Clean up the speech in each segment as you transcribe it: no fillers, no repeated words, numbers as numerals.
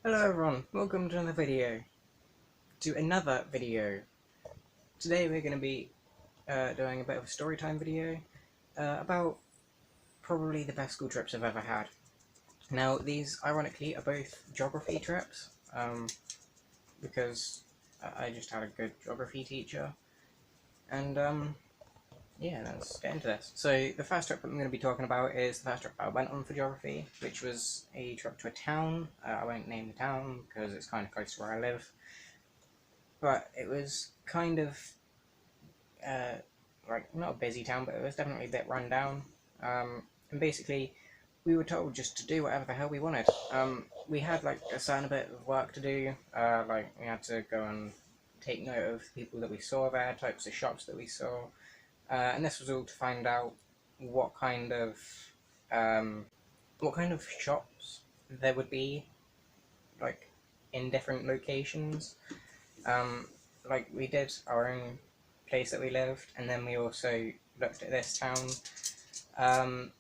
Hello everyone, welcome to another video. Today we're going to be doing a bit of a story time video about probably the best school trips I've ever had. Now these ironically are both geography trips because I just had a good geography teacher, and yeah, let's get into this. So the first trip I'm going to be talking about is the first trip I went on for geography, which was a trip to a town. I won't name the town because it's kind of close to where I live. But it was kind of uh, like not a busy town, but it was definitely a bit run down. And basically, we were told just to do whatever the hell we wanted. We had like a certain bit of work to do. Like we had to go and take note of people that we saw there, types of shops that we saw, and this was all to find out what kind of um, shops there would be, like in different locations. Um, like we did our own place that we lived, and then we also looked at this town, um,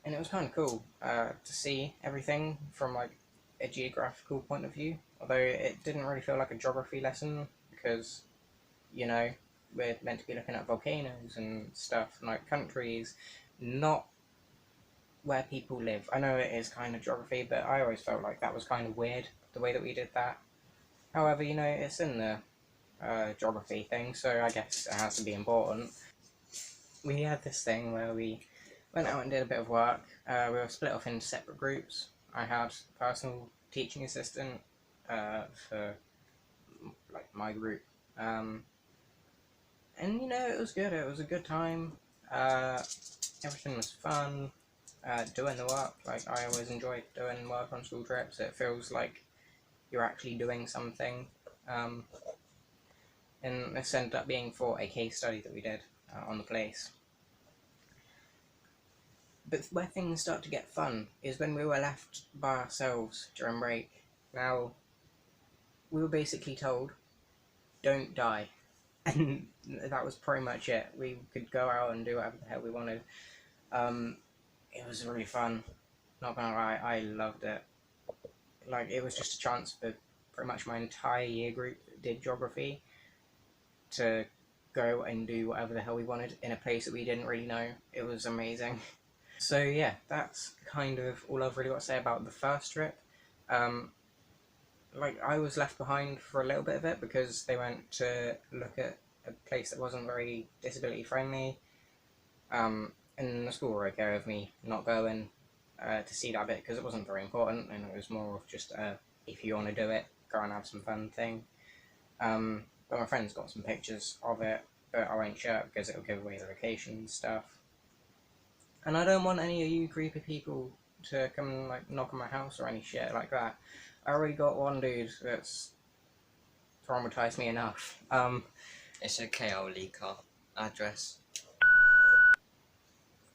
and it was kind of cool to see everything from like a geographical point of view. Although it didn't really feel like a geography lesson because you know we're meant to be looking at volcanoes and stuff, and like countries, not where people live. I know it is kind of geography, but I always felt like that was kind of weird the way that we did that. However, it's in the geography thing, so I guess it has to be important. We had this thing where we went out and did a bit of work. We were split off into separate groups. I had a personal teaching assistant for like my group, and it was good. It was a good time. Uh, Everything was fun. Doing the work, like I always enjoyed doing work on school trips. It feels like you're actually doing something. Um, and this ended up being for a case study that we did on the place. But where things start to get fun is when we were left by ourselves during break. Now, we were basically told, don't die. And that was pretty much it. We could go out and do whatever the hell we wanted. It was really fun. Not gonna lie, I loved it. Like, it was just a chance for pretty much my entire year group that did geography to go and do whatever the hell we wanted in a place that we didn't really know. It was amazing. So yeah, that's kind of all I've really got to say about the first trip. Um, like I was left behind for a little bit of it because they went to look at a place that wasn't very disability friendly. And the school were okay with me not going to see that bit because it wasn't very important and it was more of just if you want to do it, go and have some fun thing. But my friends got some pictures of it, but I won't share it because it'll give away the location and stuff. And I don't want any of you creepy people to come and like knock on my house or any shit like that. I already got one dude that's traumatized me enough. It's okay, I'll leak our address.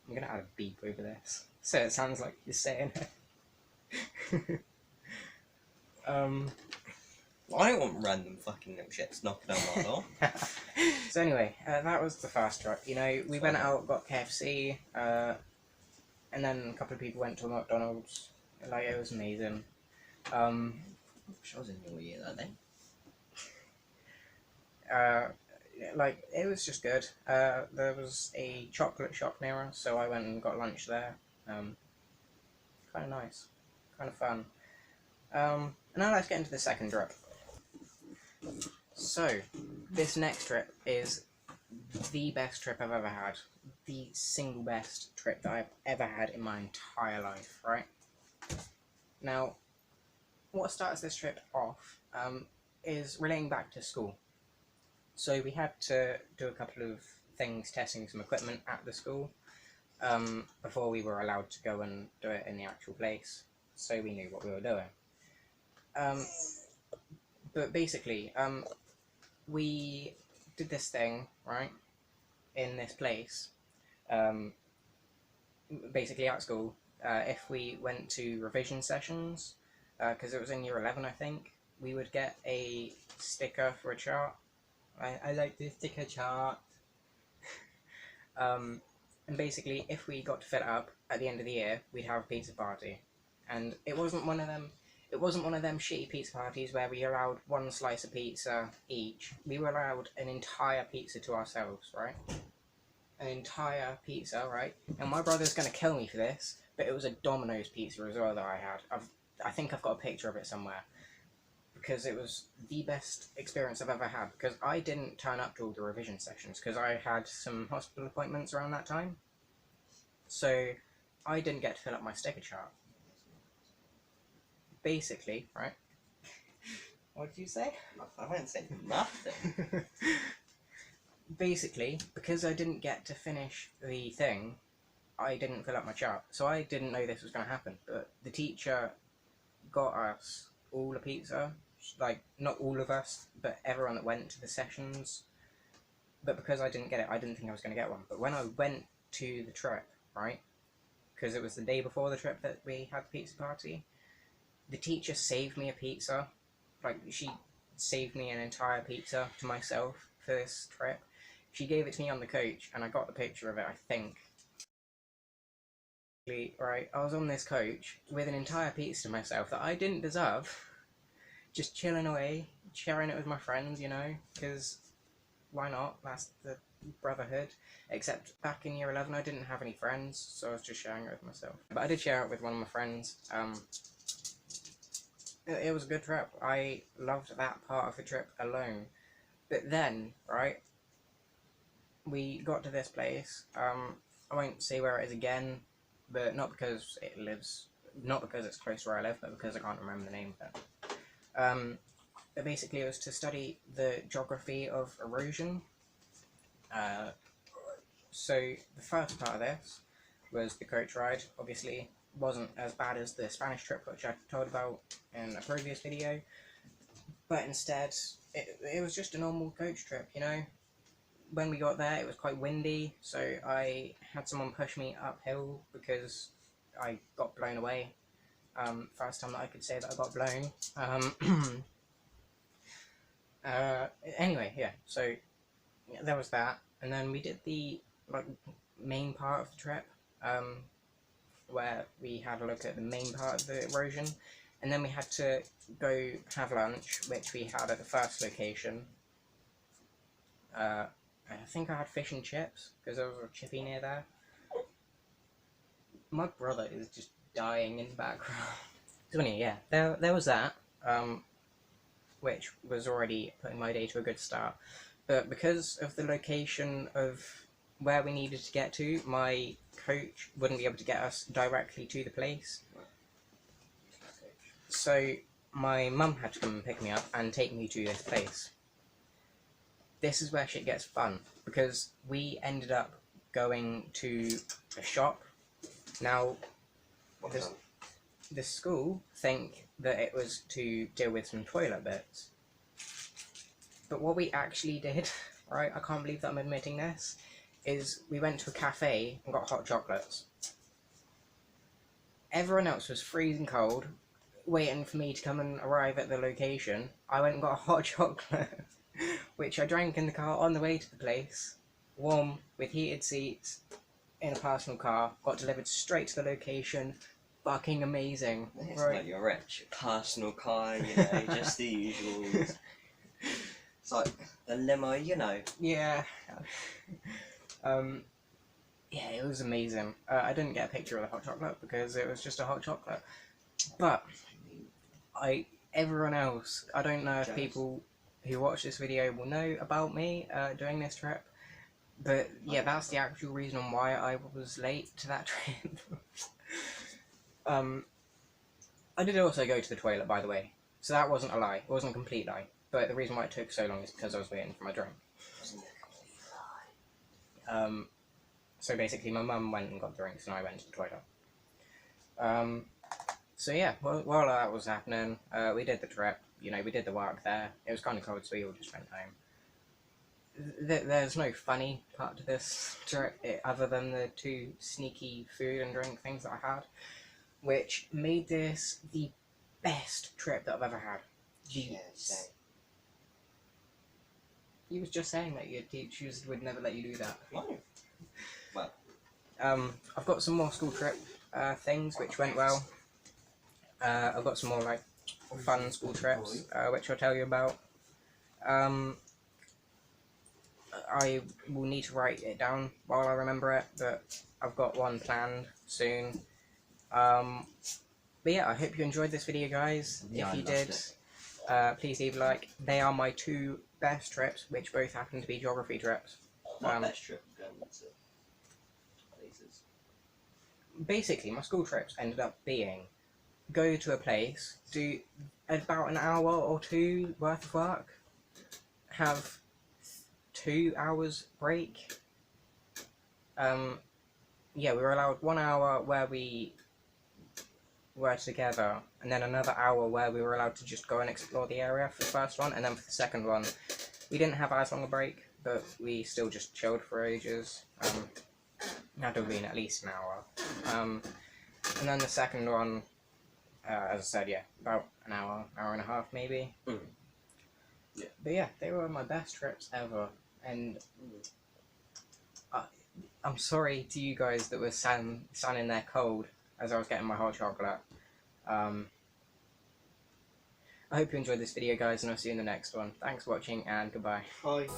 I'm gonna add a beep over this, so it sounds like you're saying it. um. I don't want random fucking little shits knocking on my door. So anyway, that was the first trip. We went out, got KFC, and then a couple of people went to McDonald's. Like it was amazing. I was in your year that day. Like it was just good. There was a chocolate shop near us, so I went and got lunch there. Kind of nice, kind of fun. Now let's get into the second trip. So, this next trip is the best trip I've ever had. The single best trip that I've ever had in my entire life, right? Now, what starts this trip off is relating back to school. So we had to do a couple of things, testing some equipment at the school before we were allowed to go and do it in the actual place, so we knew what we were doing. But basically, we did this thing, right, in this place, basically at school, if we went to revision sessions, because it was in year 11, I think, we would get a sticker for a chart. I like this sticker chart. And basically, if we got to fill it up at the end of the year, we'd have a pizza party. And it wasn't one of them it wasn't one of them shitty pizza parties where we allowed one slice of pizza each. We were allowed an entire pizza to ourselves, right? An entire pizza, right? And my brother's going to kill me for this, but it was a Domino's pizza as well that I had. I think I've got a picture of it somewhere. Because it was the best experience I've ever had. Because I didn't turn up to all the revision sessions because I had some hospital appointments around that time. So I didn't get to fill up my sticker chart. Basically, right? What did you say? I won't say nothing. Basically, because I didn't get to finish the thing, I didn't fill up my chart. So I didn't know this was going to happen. But the teacher got us all a pizza. Like, not all of us, but everyone that went to the sessions. But because I didn't get it, I didn't think I was going to get one. But when I went to the trip, right? Because it was the day before the trip that we had the pizza party. The teacher saved me a pizza. Like, she saved me an entire pizza to myself for this trip. She gave it to me on the coach, and I got the picture of it, I think. Right, I was on this coach with an entire pizza to myself that I didn't deserve. Just chilling away, sharing it with my friends, you know, because why not? That's the brotherhood. Except back in year 11, I didn't have any friends, so I was just sharing it with myself. But I did share it with one of my friends. It was a good trip. I loved that part of the trip alone. But then, right, we got to this place. I won't say where it is again, but not because it's close to where I live, but because I can't remember the name of it. But basically it was to study the geography of erosion. So the first part of this was the coach ride. Obviously wasn't as bad as the Spanish trip which I told about in a previous video, but instead it was just a normal coach trip, you know. When we got there it was quite windy, so I had someone push me uphill because I got blown away. First time that I could say that I got blown. Anyway, yeah, so yeah, there was that, and then we did the main part of the trip, where we had a look at the main part of the erosion, and then we had to go have lunch, which we had at the first location. I think I had fish and chips, because there was a chippy near there. My brother is just dying in the background. So anyway, yeah, there was that, which was already putting my day to a good start. But because of the location of where we needed to get to, my coach wouldn't be able to get us directly to the place. So my mum had to come and pick me up and take me to this place. This is where shit gets fun, because we ended up going to a shop. Now, the school think that it was to deal with some toilet bits. But what we actually did, right, I can't believe that I'm admitting this, is we went to a cafe and got hot chocolates. Everyone else was freezing cold, waiting for me to come and arrive at the location. I went and got a hot chocolate, which I drank in the car on the way to the place, warm, with heated seats, in a personal car, got delivered straight to the location. Fucking amazing. It's right? like you're rich. Personal car, you know, just the usuals. It's like the limo, you know. Yeah. Yeah, it was amazing. I didn't get a picture of the hot chocolate because it was just a hot chocolate. But everyone else, I don't know if people who watch this video will know about me doing this trip. But yeah, that's the actual reason why I was late to that trip. I did also go to the toilet, by the way. So that wasn't a lie. It wasn't a complete lie. But the reason why it took so long is because I was waiting for my drink. So basically my mum went and got drinks and I went to the toilet. So yeah, while that was happening, we did the trip. You know, we did the work there. It was kind of cold, so we all just went home. There's no funny part to this trip other than the 2 sneaky food and drink things that I had, which made this the best trip that I've ever had. Jeez. You was just saying that your teachers would never let you do that. No. Well. I've got some more school trip things which went well. I've got some more like fun school trips, which I'll tell you about. I will need to write it down while I remember it, but I've got one planned soon. But yeah, I hope you enjoyed this video, guys. Yeah, if you I loved did, please leave a like. They are my 2 best trips, which both happen to be geography trips. My best trip going to places. Basically, my school trips ended up being go to a place, do about an hour or 2 worth of work, have 2 hours break. Yeah, we were allowed 1 hour where we were together, and then another hour where we were allowed to just go and explore the area for the first one, and then for the second one, we didn't have as long a break, but we still just chilled for ages. That would have been at least an hour. And then the second one, as I said, yeah, about an hour and a half maybe. Mm. Yeah. But yeah, they were my best trips ever, and I'm sorry to you guys that were standing there cold as I was getting my hot chocolate. I hope you enjoyed this video, guys, and I'll see you in the next one. Thanks for watching, and goodbye. Bye.